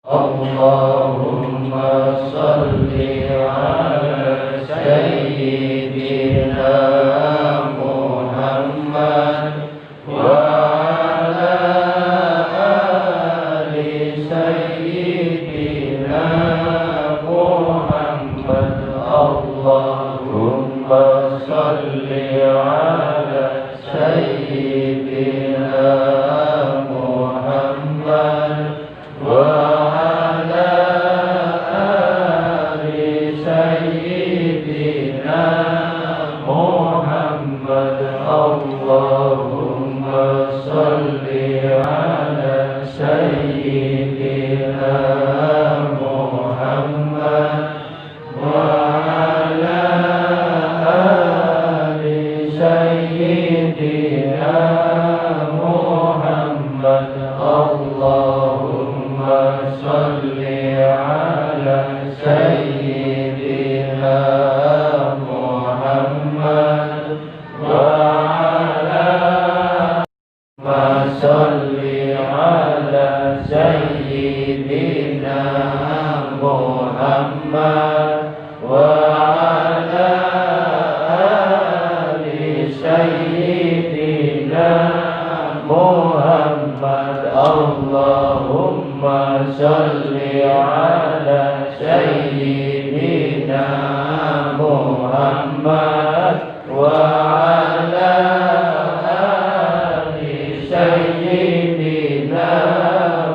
اللهم صل على سيدنا محمد وعلى آل سيدنا محمد اللهم صل على سيدنا محمد وعلى آل سيدنا محمد اللهم صل على سيدنا محمد وعلى آل سيدنا محمد اللهم صل على سيدنا محمد وعلى صل على سيدنا محمد وعلى آل سيدنا محمد اللهم صل على سيدنا محمد وعلى آل سيدنا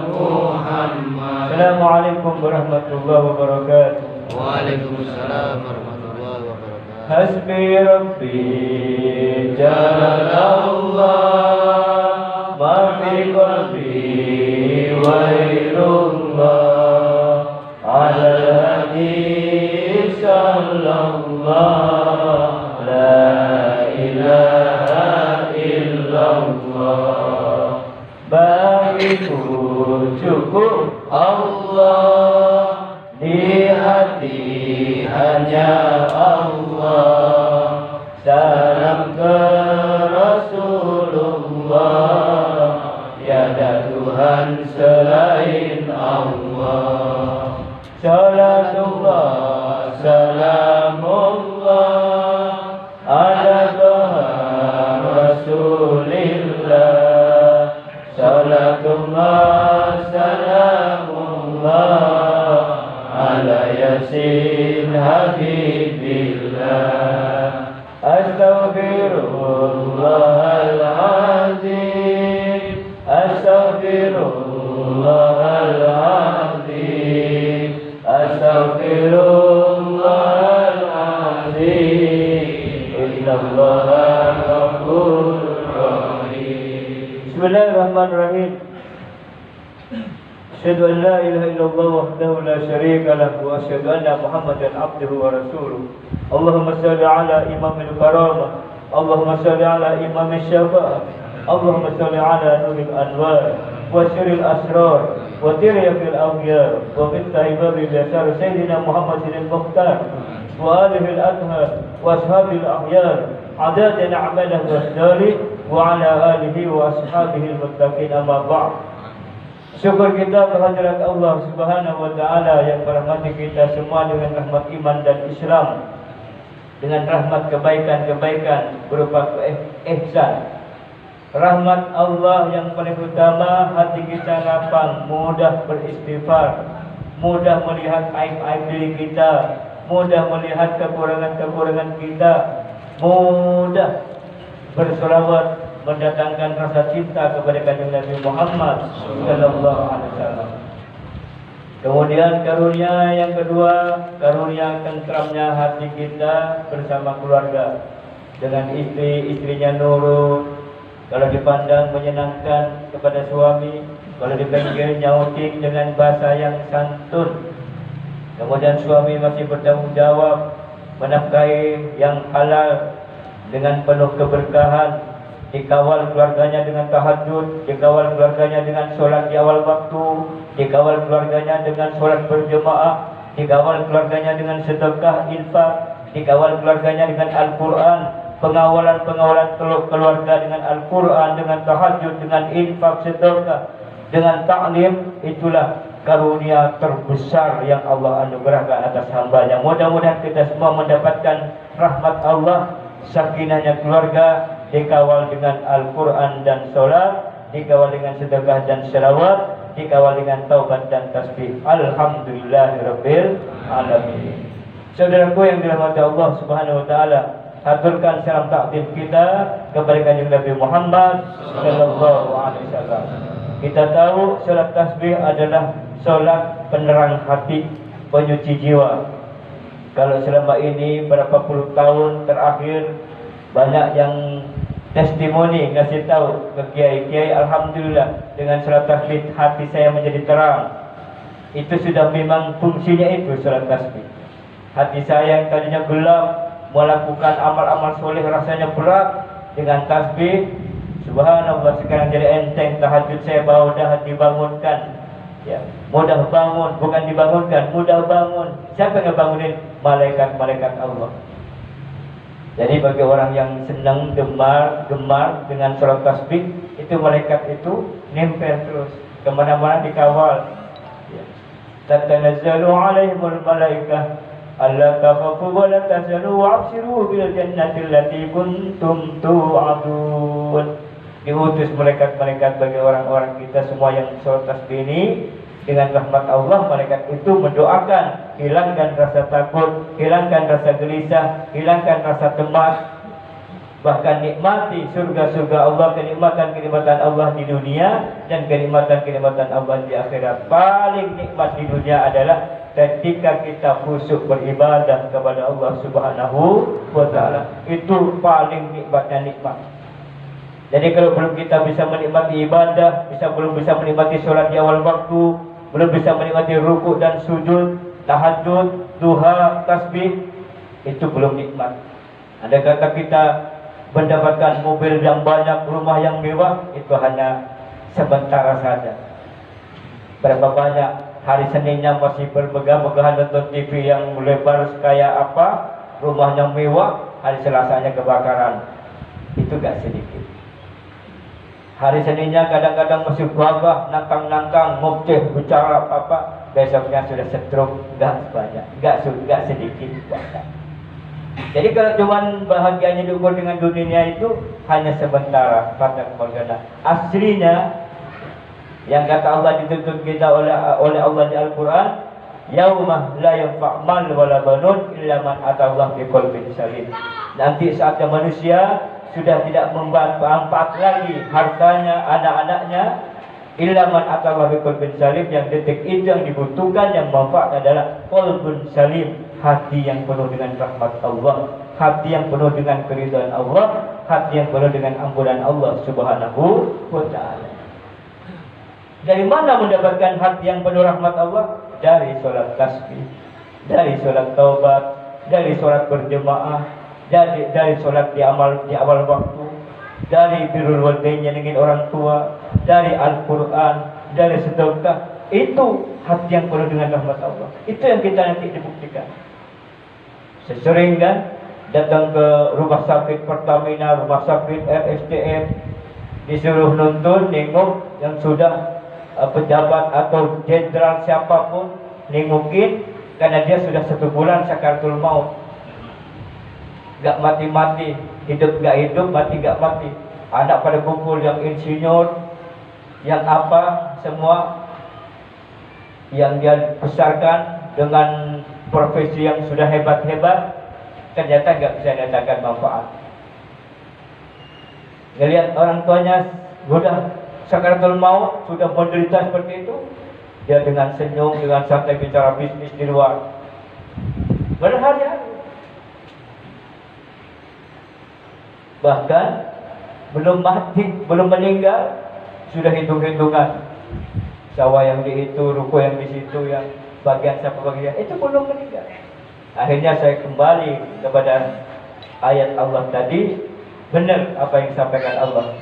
محمد. Assalamualaikum warahmatullahi wabarakatuh. Waalaikumsalam warahmatullahi wabarakatuh. Hasbi Rabbi Jalallah ma fi qalbi wairullah ala al-hadi sallallahu la ilaha illallah bagiku cukup Allah di hati hanya Allah salam ke Rasulullah tiada Tuhan selain Allah salatullah salamullah ala Tuhan Rasulillah salatullah salamullah ala yasin habibillah astaghfirullahaladzim astaghfirullahaladzim astaghfirullahaladzim innallaha ghafurur rahim. Bismillahirrahmanirrahim. Asyhadu an la ilaha illallah wahdahu la syarika lahu wa asyhadu anna Muhammadan abduhu wa rasuluh. Allahumma shalli ala imamil karamah, Allahumma shalli ala imamil syafa'ah, Allahumma shalli ala nuril anwar wa sirril asrar wa tiryakil awliya wa mittahi babil yasar sayyidina Muhammadin al-Mukhtar wa alihi al-athhar wa ashabil ahyar adada na'malah wa asdari wa ala alihi wa ashabihi al-muttaqin amma ba'd. Syukur kita kehadirat Allah Subhanahu wa taala yang merahmati kita semua dengan rahmat iman dan Islam, dengan rahmat kebaikan-kebaikan berupa ihsan. Rahmat Allah yang paling utama, hati kita lapang, mudah beristighfar, mudah melihat aib-aib diri kita, mudah melihat kekurangan-kekurangan kita, mudah berselawat, mendatangkan rasa cinta kepada kanjeng Nabi Muhammad sallallahu alaihi wasallam. Kemudian karunia yang kedua, karunia tentramnya hati kita bersama keluarga, dengan istri-istrinya nurut, kalau dipandang menyenangkan kepada suami, kalau dipanggil nyauting dengan bahasa yang santun. Kemudian suami masih bertanggung jawab menafkahi yang halal dengan penuh keberkahan, dikawal keluarganya dengan tahajud, dikawal keluarganya dengan sholat di awal waktu, dikawal keluarganya dengan sholat berjemaah, dikawal keluarganya dengan sedekah infak, dikawal keluarganya dengan Al-Quran, pengawalan keluarga dengan Al-Quran, dengan tahajud, dengan infak, sedekah, dengan ta'lim. Itulah karunia terbesar yang Allah anugerahkan atas hambanya. Mudah-mudahan kita semua mendapatkan rahmat Allah, sakinahnya keluarga, dikawal dengan Al-Quran dan sholat, dikawal dengan sedekah dan sholawat, dikawal dengan taubat dan tasbih. Alhamdulillahirabbil alamin. Saudaraku yang dirahmati Allah Subhanahu wa taala, haturkan salam takdim kita kepada Kanjeng Nabi Muhammad sallallahu alaihi wasallam. Kita tahu salat tasbih adalah salat penerang hati, penyuci jiwa. Kalau selama ini berapa puluh tahun terakhir banyak yang testimoni ngasih tahu ke kiai-kiai, alhamdulillah dengan salat tasbih hati saya menjadi terang. Itu sudah memang fungsinya itu salat tasbih. Hati saya yang tadinya gelap, melakukan amal-amal soleh rasanya berat, dengan tasbih subhanallah sekarang jadi enteng. Tahajud saya mudah dibangunkan, ya, mudah bangun, bukan dibangunkan, mudah bangun. Siapa yang bangunin? Malaikat-malaikat Allah. Jadi bagi orang yang senang gemar dengan surat tasbih, itu malaikat itu nempel terus kemana-mana, dikawal. Tatanazzalu alaihimul malaikah alla takhafu wa la tahzanu wa abshiru bil jannati allati kuntum tu'adun. Diutus malaikat-malaikat bagi orang-orang kita semua yang salat tasbih ini. Dengan rahmat Allah, malaikat itu mendoakan, hilangkan rasa takut, hilangkan rasa gelisah, hilangkan rasa cemas, bahkan nikmati surga-surga Allah, kenikmatan-kenikmatan Allah di dunia dan kenikmatan-kenikmatan Allah di akhirat. Paling nikmat di dunia adalah ketika kita khusyuk beribadah kepada Allah Subhanahu wa taala. Itu paling nikmatnya nikmat. Jadi kalau belum kita bisa menikmati ibadah, belum bisa menikmati sholat di awal waktu, belum bisa menikmati ruku dan sujud, tahajud, duha, tasbih, itu belum nikmat. Andai kata kita mendapatkan mobil yang banyak, rumah yang mewah, itu hanya sementara saja. Berapa banyak hari Seninnya masih bermegah-megahan nonton TV yang lebar kayak apa, rumahnya mewah, hari Selasanya kebakaran. Itu gak sedikit. Hari Seninnya kadang-kadang masih gagah, nantang-nantang, ngoceh, bicara apa, besoknya sudah stroke, gak banyak, gak sedikit banyak. Jadi kalau cuman bahagianya diukur dengan dunia itu hanya sementara, pada keluarga. Aslinya yang kata Allah dituntut kita oleh Allah di Al-Quran, yaumah la yanfa' mal wala banun illa man atallaha biqalbin salim. Nanti saatnya manusia sudah tidak memmanfaat lagi hartanya, anak-anaknya, illa man atallaha biqalbin salim. Yang detik itu yang dibutuhkan, yang manfaat adalah qalbun salim, hati yang penuh dengan rahmat Allah, hati yang penuh dengan keridhaan Allah, hati yang penuh dengan ampunan Allah Subhanahu wa ta'ala. Dari mana mendapatkan hati yang penuh rahmat Allah? Dari sholat tasbih, dari sholat taubat, dari sholat berjemaah, dari sholat di awal waktu, dari birrul walidain dengan orang tua, dari Al-Quran, dari sedekah. Itu hati yang penuh dengan rahmat Allah. Itu yang kita nanti dibuktikan. Sesering kan datang ke rumah sakit Pertamina, rumah sakit RSCM, disuruh nonton, nengok yang sudah pejabat atau jenderal siapapun, nengokin, karena dia sudah 1 bulan sakaratul maut, gak mati-mati, hidup gak hidup, mati gak mati. Anak pada kumpul, yang insinyur, yang apa, semua yang dia besarkan dengan profesi yang sudah hebat-hebat, ternyata gak bisa datangkan manfaat. Ngelihat orang tuanya sudah sakaratul maut, sudah menderita seperti itu, dia dengan senyum, dengan santai bicara bisnis di luar, berhari-hari. Bahkan belum mati, belum meninggal, sudah hitung-hitungan, sawah yang di itu, ruko yang di situ, yang bagian siapa bagian, itu belum meninggal. Akhirnya saya kembali kepada ayat Allah tadi, benar apa yang disampaikan Allah.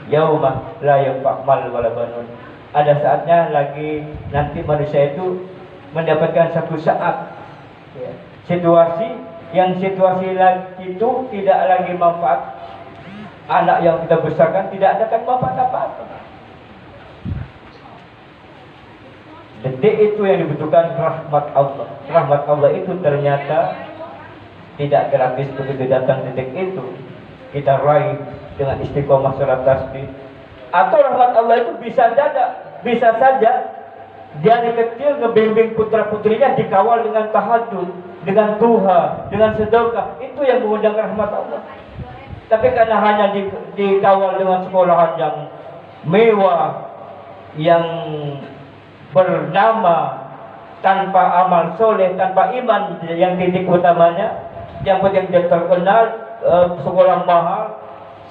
Yaumah la yanfa' mal wala banun. Ada saatnya lagi nanti manusia itu mendapatkan satu saat, ya, situasi itu tidak lagi manfaat. Anak yang kita besarkan tidak ada manfaat apa-apa. Detik itu yang dibutuhkan rahmat Allah. Rahmat Allah itu ternyata tidak gratis begitu datang detik itu. Kita raih dengan istiqomah sholat tasbih. Atau rahmat Allah itu bisa saja dari kecil ngebimbing putra putrinya dikawal dengan tahajud, dengan duha, dengan sedekah. Itu yang mengundang rahmat Allah. Tapi karena hanya dikawal dengan sekolahan yang mewah, yang bernama, tanpa amal soleh, tanpa iman yang titik utamanya, yang penting dia terkenal, sekolah mahal,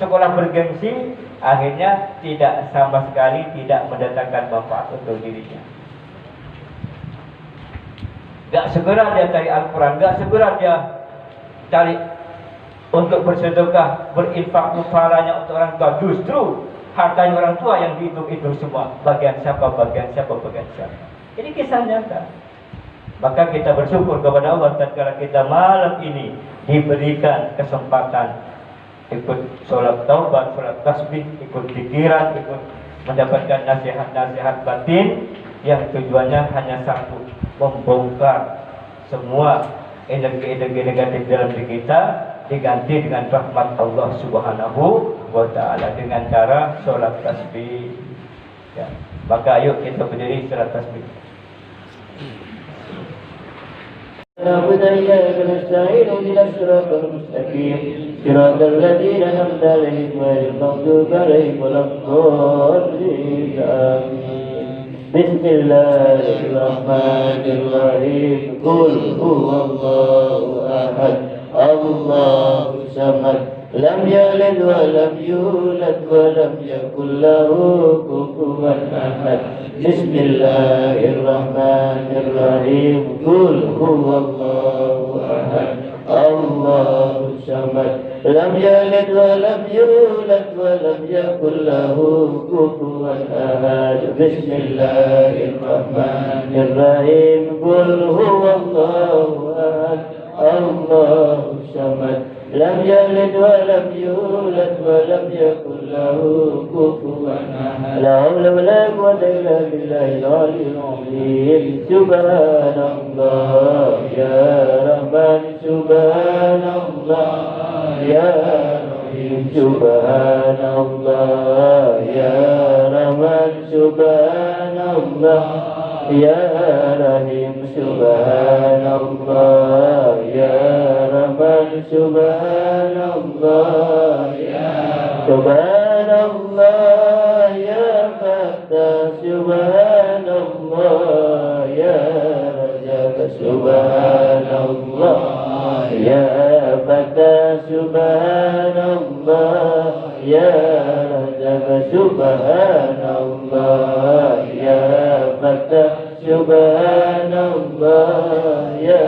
sekolah bergengsi, akhirnya tidak sama sekali tidak mendatangkan manfaat untuk dirinya. Gak segera dia cari Al-Quran, gak segera dia cari untuk bersedekah, berinfak pahalanya untuk orang tua. Justru hartanya orang tua yang dihitung-hitung semua. Bagian siapa. Ini kisah nyata. Maka kita bersyukur kepada Allah tatkala kita malam ini diberikan kesempatan ikut sholat taubat, sholat tasbih, ikut pikiran, ikut mendapatkan nasihat-nasihat batin yang tujuannya hanya satu, membongkar semua energi-energi negatif dalam diri kita, diganti dengan rahmat Allah Subhanahu wa Ta'ala dengan cara sholat tasbih. Ya. Maka ayo kita berdiri sholat tasbih. نعبد إياك نستعين اهدنا الصراط المستقيم صراط الذين أنعمت عليهم غير المغضوب عليهم ولا الضالين آمين بسم الله الرحمن الرحيم قل هو الله أحد الله الصمد لم يلد ولم يولد ولم يكن له كفوا أحد بسم الله الرحمن الرحيم قل هو الله أحد الله الصمد لم يلد ولم يولد ولم يكن له كفوا أحد بسم الله الرحمن الرحيم قل هو الله أحد الله الصمد لم يلد ولم يولد ولم يكن له كفوا أحد لا حول ولا قوة إلا بالله العلي العظيم سبحان الله يا رحمن سبحان الله يا رحيم سبحان الله يا رحمن سبحان الله يا رحيم سبحان الله يا رحمن سبحان الله سبحان الله يا فتاح سبحان الله يا رزاق سبحان الله يا فتاح سبحان الله يا رزاق سبحان الله يا فتاح سبحان الله يا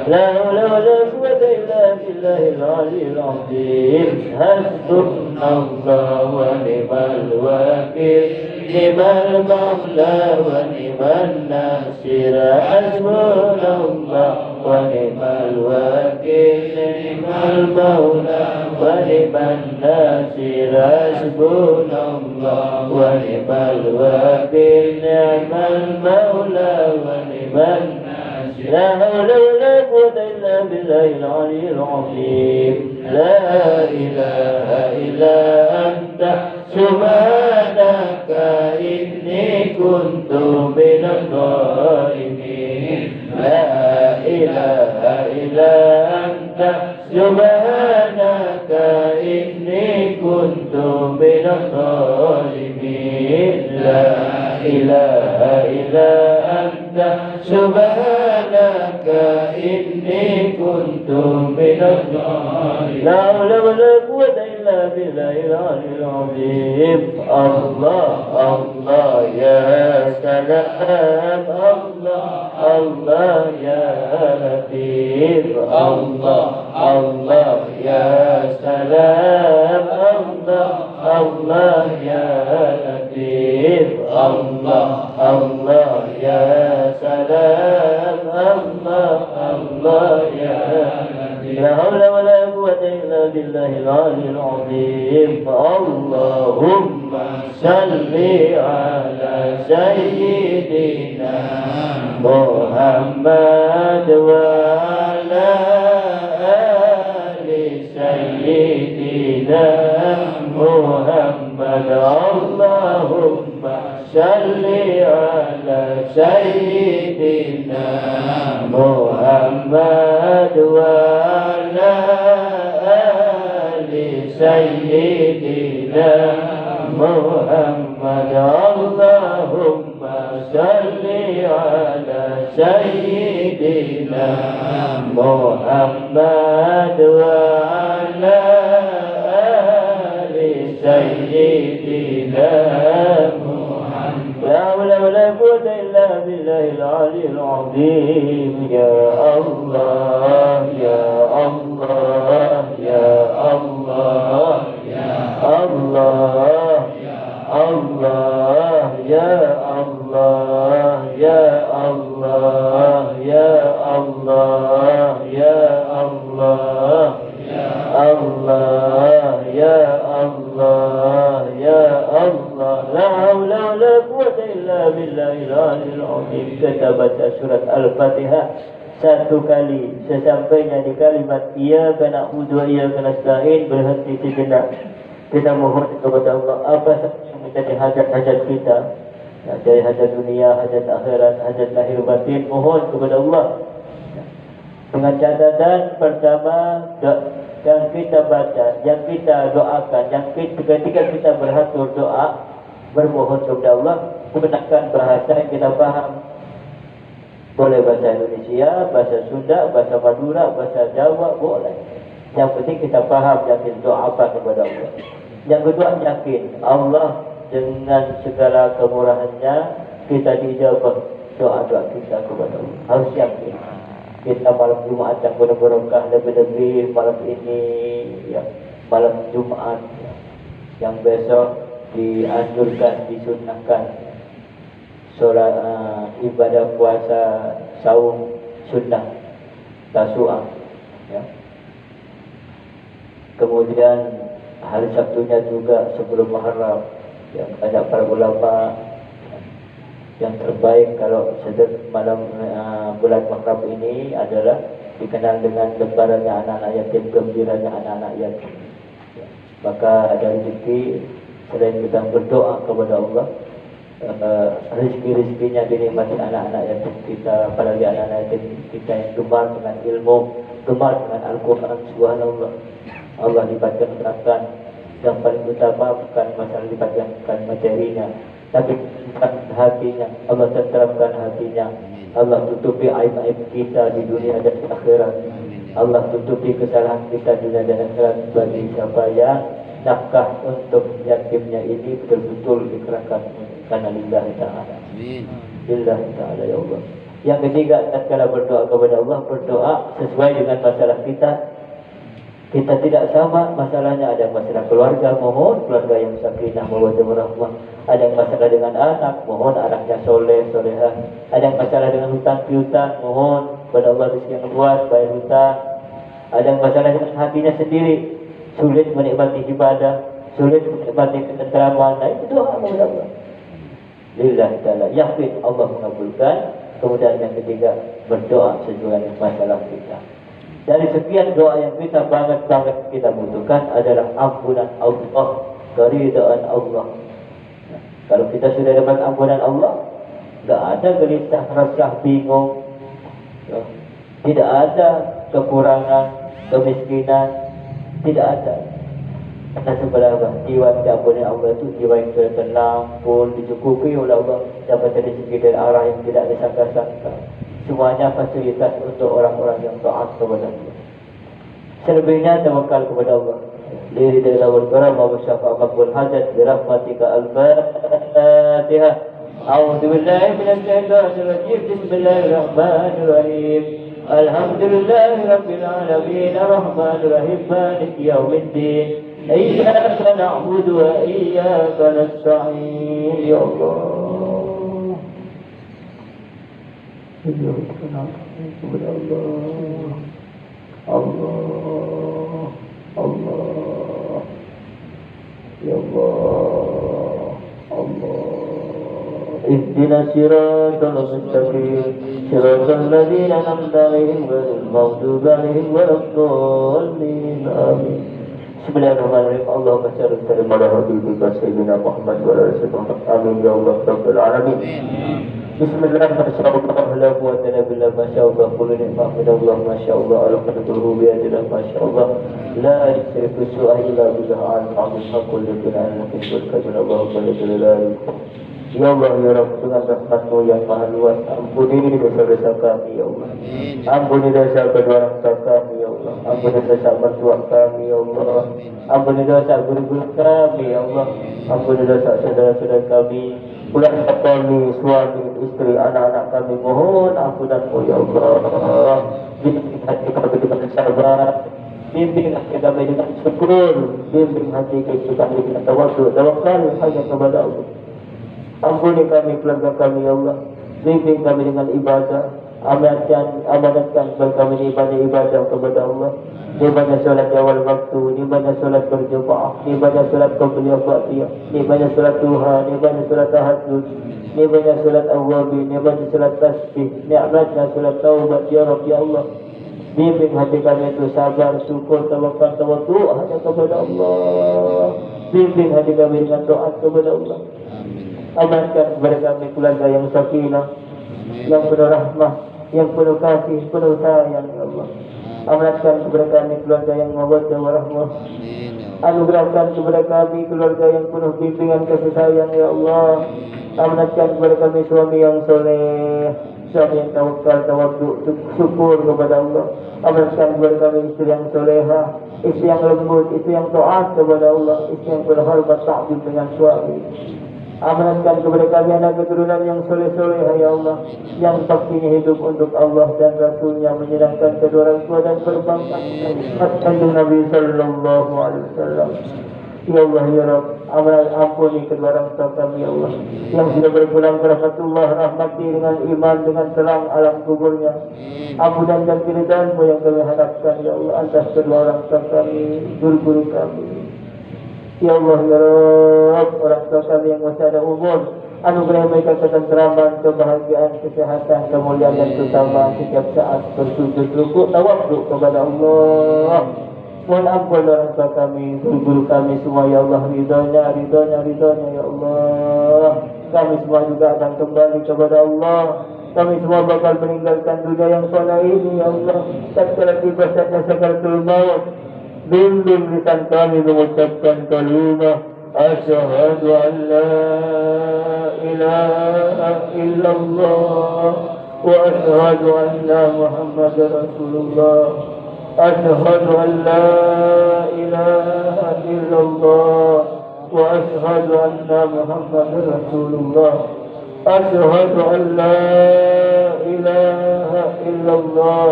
لا حول ولا قوة إلا بالله العلي العظيم حسبنا الله ونعم الوكيل نعم المولى ونعم الناصر حسبنا الله ونعم الوكيل نعم المولى ونعم الناصر حسبنا الله ونعم الوكيل نعم المولى ونعم الناصر لا حول ولا قوة إلا بالله العلي العظيم لا إله إلا أنت سبحانك إني كنت من الظالمين لا إله إلا أنت سبحانك إني كنت من الظالمين لا إله إلا أنت سبحانك إني كنت من الظالمين لا حول ولا قوة إلا بالله العلي العظيم الله الله يا سلام الله الله يا لطيف الله الله يا سلام الله الله يا لطيف الله الله يا سلام الله الله يا لطيف لا حول ولا قوة إلا بالله العلي العظيم اللهم صل على سيدنا سيدنا محمد وعلى آل سيدنا محمد اللهم صل على سيدنا محمد وعلى آل سيدنا محمد اللهم صل على سيدنا محمد وعلى آل سيدنا محمد لا حول ولا قوة إلا بالله العلي العظيم يا الله يا الله يا الله يا الله الله يا الله يا الله يا الله يا الله الله يا الله يا الله لا حول ولا قوة إلا بالله العلي العظيم. Kita baca surat Al-Fatihah satu kali. Sesampainya di kalimat Iyyaka na'budu wa iyyaka nasta'in, berhenti sejenak. Kita mohon kepada Allah apa saja yang menjadi hajat-hajat kita, dari hajat dunia, hajat akhirat, hajat lahir batin, mohon kepada Allah. Dengan catatan pertama, yang kita baca, yang kita doakan, yang ketika kita berhatur doa, bermohon kepada Allah, gunakan bahasa yang kita paham. Boleh bahasa Indonesia, bahasa Sunda, bahasa Madura, bahasa Jawa, boleh. Yang penting kita paham, yakin doa apa kepada Allah. Yang kedua, yakin Allah dengan segala kemurahannya kita dijawab doa-doa kita kepada Allah. Harus yakin. Kita malam Jumat yang berberkah lebih-lebih malam ini, ya, malam Jumat yang besok dianjurkan, disunahkan sholat ibadah puasa saum sunnah tasu'a, ya. Kemudian hari Sabtunya juga sebelum Muharram, yang banyak para ulama yang terbaik kalau malam bulan Muharram ini adalah dikenal dengan lebarannya anak-anak yatim, gembiranya anak-anak yatim. Maka ada rezeki, selain kita berdoa kepada Allah, rezeki-rezekinya dinikmati anak-anak yatim kita, apalagi anak-anak yatim kita yang gemar dengan ilmu, gemar dengan Al-Quran. Subhanallah, Allah lipatkan akan yang paling utama bukan masalah lipatkan materinya, tapi hatinya. Allah tenteramkan hatinya. Allah tutupi aib-aib kita di dunia dan di akhirat. Allah tutupi kesalahan kita di dunia dan akhirat. Bagi siapa yang nafkah untuk yatimnya ini betul-betul dikerahkan karena lillahi ta'ala. Lillahi ta'ala, ya Allah. Yang ketiga, tatkala berdoa kepada Allah, berdoa sesuai dengan masalah kita. Kita tidak sama masalahnya. Ada masalah keluarga, mohon keluarga yang sakinah mawaddah warahmah. Ada yang masalah dengan anak, mohon anaknya soleh, solehah. Ada yang masalah dengan hutang piutang, mohon kepada Allah rezeki yang luas, bayar hutang. Ada yang masalah dengan hatinya sendiri, sulit menikmati ibadah, sulit menikmati ketenteraman. Nah, itu doa kepada Allah. Lillahi ta'ala, yakin Allah mengabulkan. Kemudian yang ketiga, berdoa sesuai dengan masalah kita. Dari sekian doa yang kita banget kita butuhkan adalah ampunan Allah, keridaan Allah. Nah, kalau kita sudah dapat ampunan Allah, tidak ada gelisah, resah, bingung, ya. Tidak ada kekurangan, kemiskinan, tidak ada. Karena sebenarnya jiwa diampuni Allah itu jiwa yang sudah tenang, pun dicukupi oleh Allah, dapat rezeki dari arah yang tidak disangka-sangka. Semuanya fasilitas untuk orang-orang yang taat kepada Allah. Selebihnya tawakal kepada Allah. Diri dari lawal karam wa syafa'a maqbul hajat bi rahmatika al-Fatihah. A'udzu billahi minasy syaithanir rajim. Bismillahirrahmanirrahim. Alhamdulillahi rabbil alamin arrahmanir rahim maliki yaumiddin. Iyyaka na'budu wa iyyaka nasta'in. Ya Allah. Kepada Allah, Allah, Allah, ya Allah, Allah, اهدنا الصراط المستقيم صراط الذين أنعمت عليهم غير المغضوب عليهم ولا الضالين آمين. Bismillahirrahmanirrahim. Allahumma shalli ala habibika sayyidina Muhammad wa ala alihi wasallam. Amin ya Allah rabbal alamin. Bismillahirrahmanirrahim. La quwwata illa billah ma sha Allah kullu ni'ma min Allah ma sha Allah ala qadruhu bi ajlihi ma sha Allah. La yushriku su'a illa billah al-azim haqqul lillahi al-mukmin kabir Allahu jalla. Ya Allah ya Rabb, dengan rahmat-Mu yang maha luas, ampuni dosa-dosa kami ya Allah. Ampuni dosa kedua orang tua kami ya Allah. Ampuni dosa mertua kami ya Allah. Ampuni dosa guru-guru kami ya Allah. Ampuni dosa saudara-saudara kami, keluarga kami, suami, istri, anak-anak kami. Mohon ampunan-Mu ya Allah. Bimbing hati kami dengan sabar, bimbing hati kami dengan syukur, bimbing hati kami dengan tawadhu, tawakal hanya kepada Allah. Ampuni kami, keluarga kami ya Allah. Bimbing kami dengan ibadah. Amanatkan kami ibadah kepada Allah. Ibadah solat awal waktu, ibadah solat berjemaah, ibadah solat qabliyah ba'diyah, ibadah solat duha, ibadah solat tahajud, ibadah solat awwabin, ibadah solat tasbih, ni'matna solat taubat ya Rabb ya Allah. Bimbing hati kami itu sabar, syukur, tawakal, tawadhu hanya kepada Allah. Bimbing hati kami dengan doa kepada Allah. Amankan kepada kami keluarga yang sakinah, yang penuh rahmah, yang penuh kasih, penuh sayang ya Allah. Amankan kepada kami keluarga yang mawaddah warahmah. Anugerahkan kepada kami keluarga yang penuh bimbingan kasih sayang ya Allah. Amankan kepada kami suami yang soleh, suami yang tawakal, tawadhu, syukur kepada Allah. Amankan kepada kami istri yang soleha, istri yang lembut, istri yang taat kepada Allah, istri yang berhormat ta'zim dengan suami. Amanatkan kepada kami anak keturunan yang soleh-soleh ya Allah, yang pastinya hidup untuk Allah dan Rasulnya, menyenangkan kedua orang tua dan berbangsa dengan Nabi Sallallahu Alaihi Wasallam. Ya Allah ya Rabb, ampuni kedua orang tua kami ya Allah, yang sudah berpulang ke rahmatullah, rahmati dengan iman, dengan terang alam kuburnya. Ampunan dan keridhaan-Mu yang kami harapkan ya Allah atas kedua orang tua kami, guru-guru kami. Ya Allah ya Rabb, orang tua kami yang masih ada umur, anugerah mereka ketenteraman, kebahagiaan, kesehatan, kemuliaan dan keutamaan setiap saat bersujud, rukuk, tawadhu kepada Allah. Mohon ampun orang tua kami, guru-guru kami semua ya Allah, ridhonya ya Allah. Kami semua juga akan kembali kepada Allah. Kami semua bakal meninggalkan dunia yang fana ini ya Allah. Tatkala tiba saatnya sakaratul maut, bimbing lisan kami mengucapkan kalimah asyhadu an la ilaha illallah wa asyhadu anna Muhammadar Rasulullah. Asyhadu an la ilaha illallah wa asyhadu anna Muhammadar Rasulullah. Asyhadu an la ilaha illallah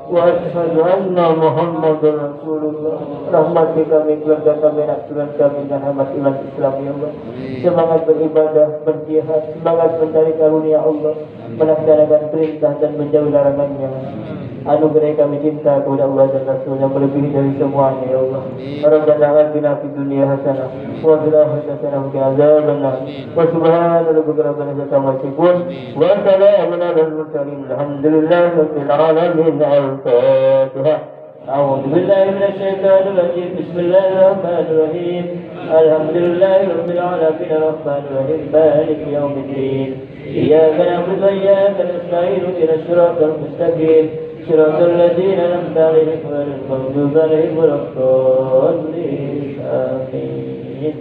wa asyhadu anna Muhammadar Rasulullah. Rahmati kami, keluarga kami, anak keluarga kami, dan rahmat iman Islam ya Allah. Semangat beribadah, berjihad, semangat mencari karunia Allah, melaksanakan perintah dan menjauhi larangannya. Anugerah kami cinta kepada Allah dan Rasulnya melebihi dari semuanya ya Allah. Rabbana atina fid dunya hasanah wa fil akhirati hasanah wa qina adzabannar. Wa subhana rabbika rabbil izzati amma yasifun wa salamun alal mursalin walhamdulillahi rabbil alamin. Al-Fatihah. A'udzu billahi minasy syaithanir rajim. Bismillahirrahmanirrahim. Alhamdulillahi rabbil alamin arrahmanir rahim maliki yaumiddin. Iyyaka na'budu wa iyyaka nasta'in ihdinas siratal mustaqim. صراط الذين أنعمت عليهم غير المغضوب عليهم ولا الضالين آمين.